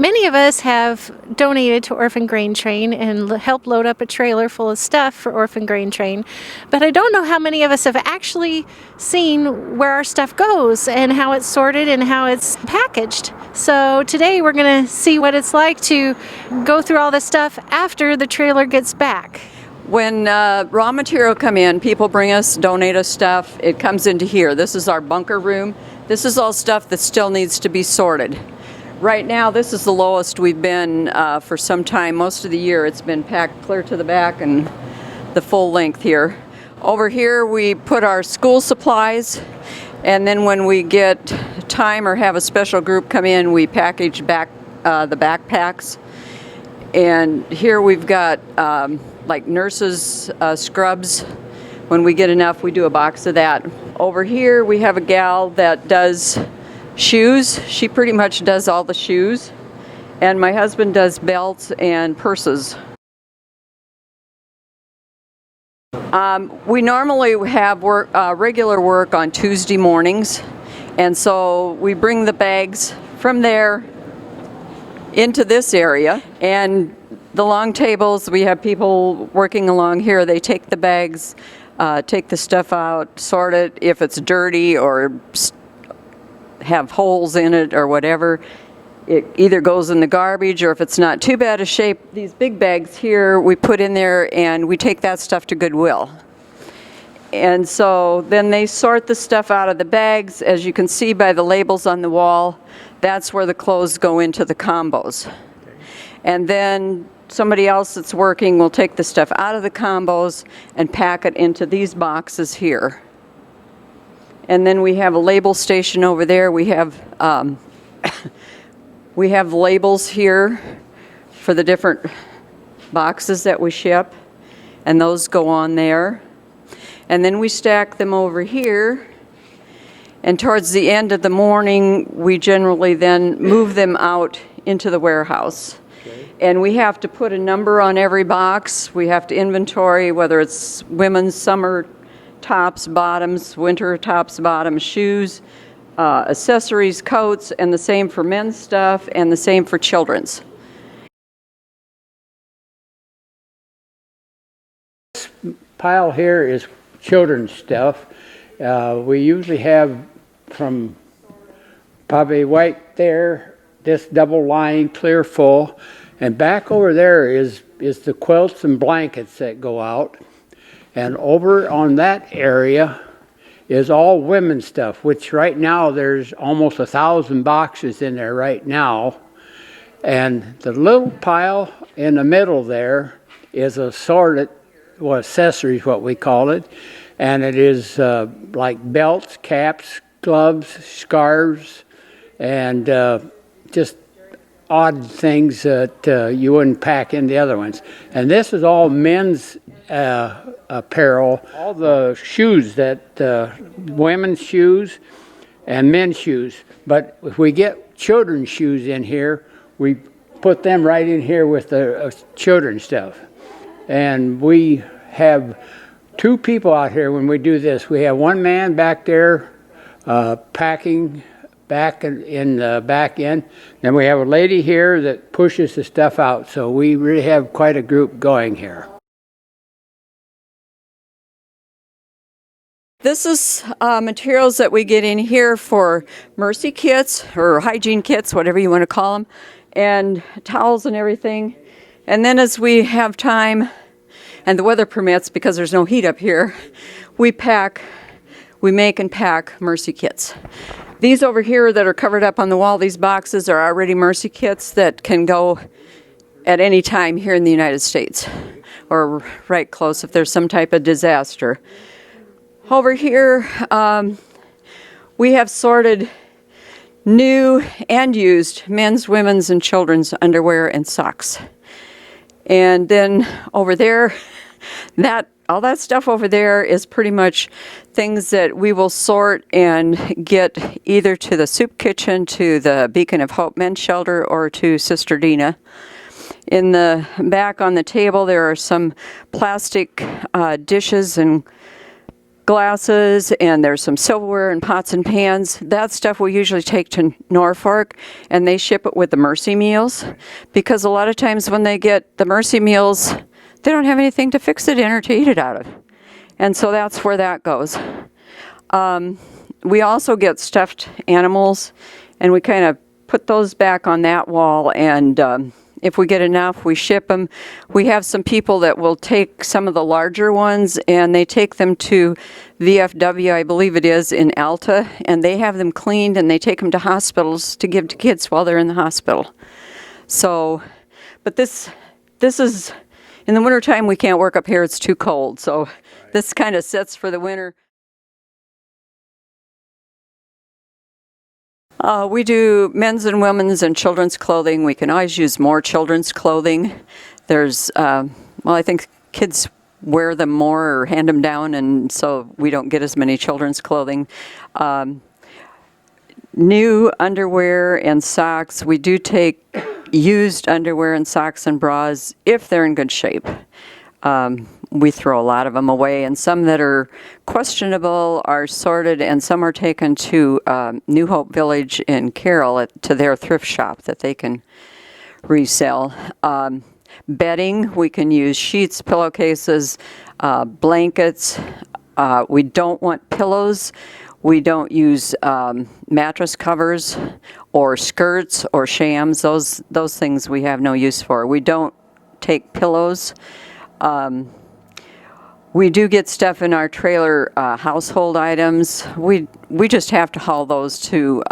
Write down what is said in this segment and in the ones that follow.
Many of us have donated to Orphan Grain Train and helped load up a trailer full of stuff for Orphan Grain Train, but I don't know how many of us have actually seen where our stuff goes and how it's sorted and how it's packaged. So today we're going to see what it's like to go through all this stuff after the trailer gets back. When raw material come in, people bring us, donate us stuff. It comes into here. This is our bunker room. This is all stuff that still needs to be sorted. Right now, this is the lowest we've been for some time. Most of the year, it's been packed clear to the back and the full length here. Over here, we put our school supplies, and then when we get time or have a special group come in, we package back the backpacks. And here we've got like nurses' scrubs. When we get enough, we do a box of that. Over here, we have a gal that does shoes. She pretty much does all the shoes, and my husband does belts and purses. We normally have regular work on Tuesday mornings, and so we bring the bags from there into this area, and the long tables, we have people working along here. They take the bags, take the stuff out, sort it if it's dirty or have holes in it or whatever. It either goes in the garbage, or if it's not too bad a shape, these big bags here we put in there and we take that stuff to Goodwill. And so then they sort the stuff out of the bags. As you can see by the labels on the wall, that's where the clothes go into the combos. And then somebody else that's working will take the stuff out of the combos and pack it into these boxes here. And then we have a label station over there. We have we have labels here for the different boxes that we ship, and those go on there. And then we stack them over here, and towards the end of the morning, we generally then move them out into the warehouse. Okay. And we have to put a number on every box. We have to inventory whether it's women's summer tops, bottoms, winter tops, bottoms, shoes, accessories, coats, and the same for men's stuff, and the same for children's. This pile here is children's stuff. We usually have from probably right there, this double line clear full, and back over there is the quilts and blankets that go out. And over on that area is all women's stuff, which right now there's almost 1,000 boxes in there right now. And the little pile in the middle there is assorted, well, accessories, what we call it. And it is like belts, caps, gloves, scarves, and just odd things that you wouldn't pack in the other ones. And this is all men's apparel, all the shoes that women's shoes and men's shoes. But if we get children's shoes in here, we put them right in here with the children's stuff. And we have 2 people out here when we do this. We have one man back there packing back in the back end. Then we have a lady here that pushes the stuff out. So we really have quite a group going here. This is materials that we get in here for mercy kits or hygiene kits, whatever you want to call them, and towels and everything. And then as we have time and the weather permits, because there's no heat up here, we make and pack mercy kits. These over here that are covered up on the wall, these boxes are already mercy kits that can go at any time here in the United States, or right close if there's some type of disaster. Over here, we have sorted new and used men's, women's, and children's underwear and socks. And then over there, all that stuff over there is pretty much things that we will sort and get either to the soup kitchen, to the Beacon of Hope Men's Shelter, or to Sister Dina. In the back on the table, there are some plastic dishes and glasses, and there's some silverware and pots and pans. That stuff we usually take to Norfolk, and they ship it with the Mercy meals, because a lot of times when they get the Mercy meals, they don't have anything to fix it in or to eat it out of. And so that's where that goes. We also get stuffed animals, and we kind of put those back on that wall, and if we get enough, we ship them. We have some people that will take some of the larger ones, and they take them to VFW, I believe it is, in Alta, and they have them cleaned, and they take them to hospitals to give to kids while they're in the hospital. So, but this is, in the wintertime, we can't work up here. It's too cold. So this kind of sits for the winter. We do men's and women's and children's clothing. We can always use more children's clothing. There's, well, I think kids wear them more or hand them down, and so we don't get as many children's clothing. New underwear and socks. We do take used underwear and socks and bras if they're in good shape. We throw a lot of them away, and some that are questionable are sorted, and some are taken to New Hope Village in Carroll to their thrift shop that they can resell. Bedding, we can use sheets, pillowcases, blankets. We don't want pillows. We don't use mattress covers or skirts or shams. Those things we have no use for. We don't take pillows. We do get stuff in our trailer, household items. We just have to haul those to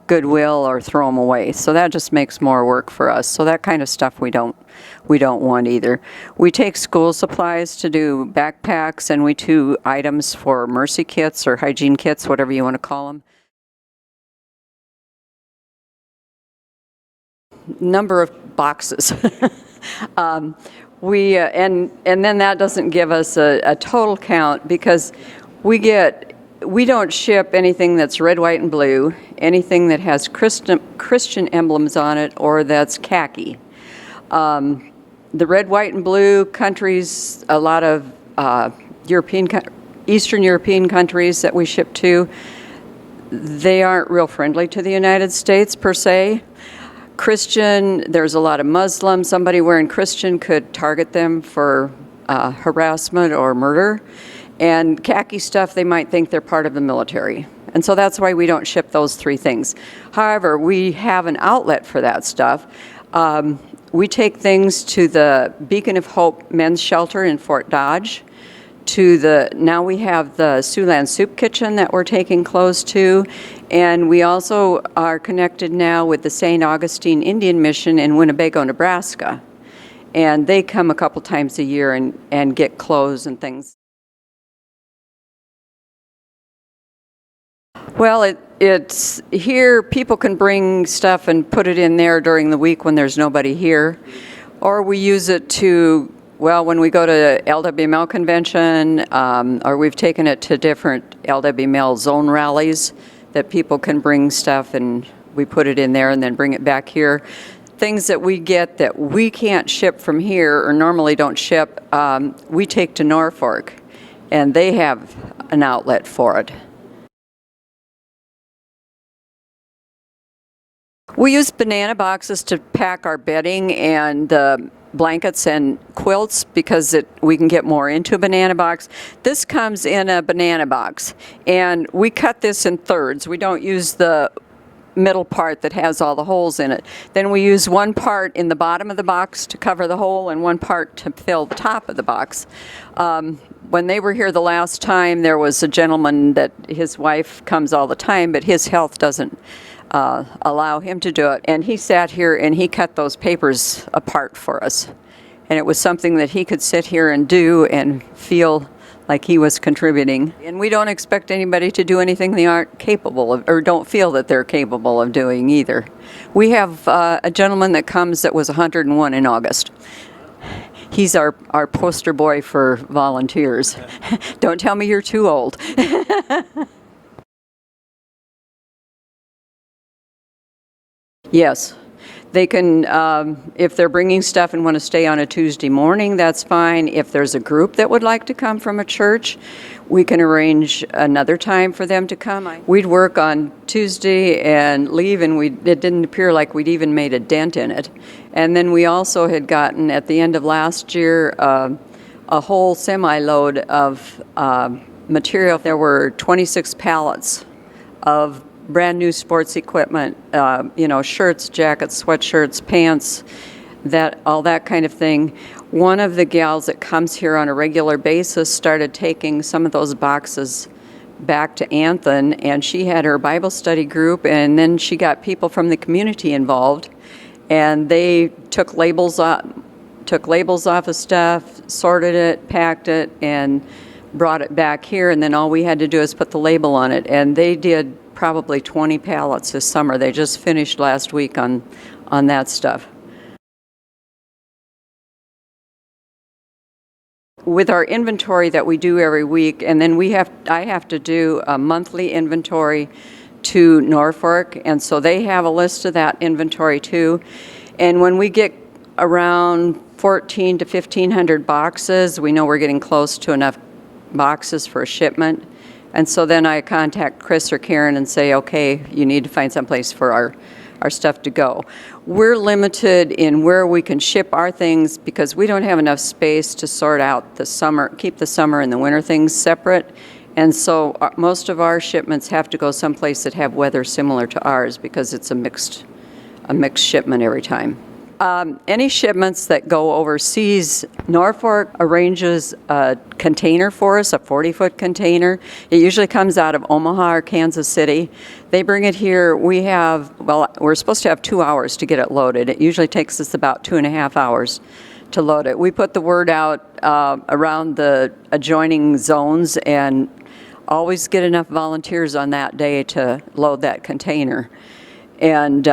Goodwill or throw them away. So that just makes more work for us. So that kind of stuff we don't want either. We take school supplies to do backpacks, and we do items for Mercy kits or hygiene kits, whatever you want to call them. Number of boxes. We and then that doesn't give us a total count, because we don't ship anything that's red, white, and blue, anything that has Christian emblems on it, or that's khaki. The red, white, and blue countries, a lot of Eastern European countries that we ship to, they aren't real friendly to the United States per se. Christian, there's a lot of Muslims. Somebody wearing Christian could target them for harassment or murder. And khaki stuff, they might think they're part of the military. And so that's why we don't ship those three things. However, we have an outlet for that stuff. We take things to the Beacon of Hope Men's Shelter in Fort Dodge. Now we have the Siouxland Soup Kitchen that we're taking clothes to, and we also are connected now with the St. Augustine Indian Mission in Winnebago, Nebraska, and they come a couple times a year and get clothes and things. Well, it's here, people can bring stuff and put it in there during the week when there's nobody here, or we use it to, well, when we go to LWML convention, or we've taken it to different LWML zone rallies, that people can bring stuff and we put it in there and then bring it back here. Things that we get that we can't ship from here or normally don't ship, we take to Norfolk, and they have an outlet for it. We use banana boxes to pack our bedding and blankets and quilts, because we can get more into a banana box. This comes in a banana box, and we cut this in thirds. We don't use the middle part that has all the holes in it. Then we use one part in the bottom of the box to cover the hole and one part to fill the top of the box. When they were here the last time, there was a gentleman that his wife comes all the time, but his health doesn't allow him to do it. And he sat here and he cut those papers apart for us. And it was something that he could sit here and do and feel like he was contributing. And we don't expect anybody to do anything they aren't capable of, or don't feel that they're capable of doing either. We have a gentleman that comes that was 101 in August. He's our poster boy for volunteers. Don't tell me you're too old. Yes. They can, if they're bringing stuff and want to stay on a Tuesday morning, that's fine. If there's a group that would like to come from a church, we can arrange another time for them to come. We'd work on Tuesday and leave, and it didn't appear like we'd even made a dent in it. And then we also had gotten, at the end of last year, a whole semi-load of material. There were 26 pallets of brand new sports equipment, shirts, jackets, sweatshirts, pants, all that kind of thing. One of the gals that comes here on a regular basis started taking some of those boxes back to Anthem, and she had her Bible study group, and then she got people from the community involved, and they took labels off of stuff, sorted it, packed it, and brought it back here, and then all we had to do is put the label on it, and they did probably 20 pallets this summer. They just finished last week on that stuff. With our inventory that we do every week, and then I have to do a monthly inventory to Norfolk, and so they have a list of that inventory too. And when we get around 1,400 to 1,500 boxes, we know we're getting close to enough boxes for a shipment. And so then I contact Chris or Karen and say, okay, you need to find someplace for our stuff to go. We're limited in where we can ship our things because we don't have enough space to sort out keep the summer and the winter things separate. And so most of our shipments have to go someplace that have weather similar to ours because it's a mixed shipment every time. Any shipments that go overseas, Norfolk arranges a container for us, a 40-foot container. It usually comes out of Omaha or Kansas City. They bring it here. We're supposed to have 2 hours to get it loaded. It usually takes us about 2.5 hours to load it. We put the word out around the adjoining zones and always get enough volunteers on that day to load that container. And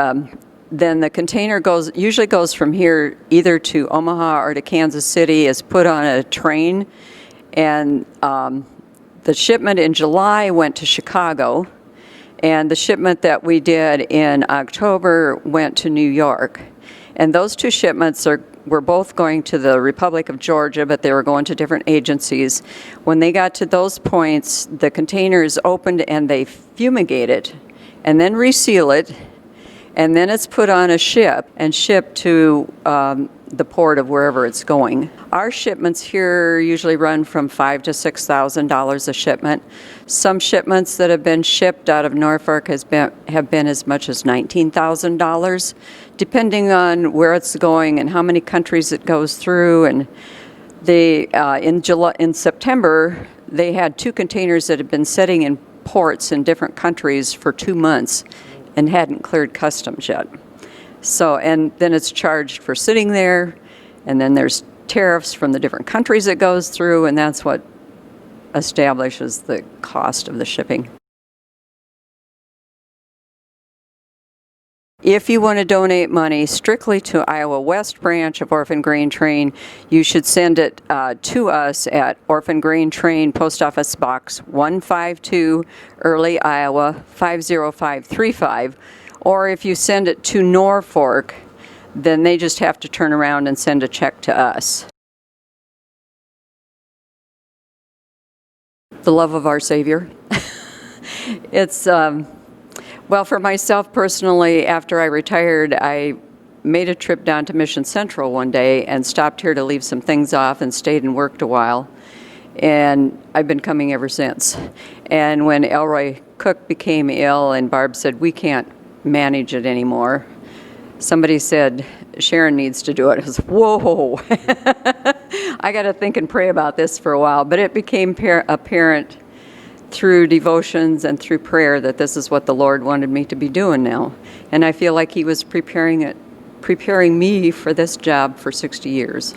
then the container usually goes from here either to Omaha or to Kansas City, is put on a train, and the shipment in July went to Chicago, and the shipment that we did in October went to New York. And those two shipments were both going to the Republic of Georgia, but they were going to different agencies. When they got to those points, the container is opened and they fumigate it and then reseal it. And then it's put on a ship and shipped to the port of wherever it's going. Our shipments here usually run from $5,000 to $6,000 a shipment. Some shipments that have been shipped out of Norfolk have been as much as $19,000, depending on where it's going and how many countries it goes through. And in September, they had 2 containers that had been sitting in ports in different countries for 2 months and hadn't cleared customs yet. So, and then it's charged for sitting there, and then there's tariffs from the different countries it goes through, and that's what establishes the cost of the shipping. If you want to donate money strictly to Iowa West Branch of Orphan Grain Train, you should send it to us at Orphan Grain Train, Post Office Box 152, Early, Iowa 50535. Or if you send it to Norfolk, then they just have to turn around and send a check to us. The love of our Savior. It's well, for myself personally, after I retired, I made a trip down to Mission Central one day and stopped here to leave some things off and stayed and worked a while. And I've been coming ever since. And when Elroy Cook became ill and Barb said, we can't manage it anymore, somebody said, Sharon needs to do it. I was, whoa, I got to think and pray about this for a while. But it became apparent through devotions and through prayer that this is what the Lord wanted me to be doing now. And I feel like He was preparing me for this job for 60 years.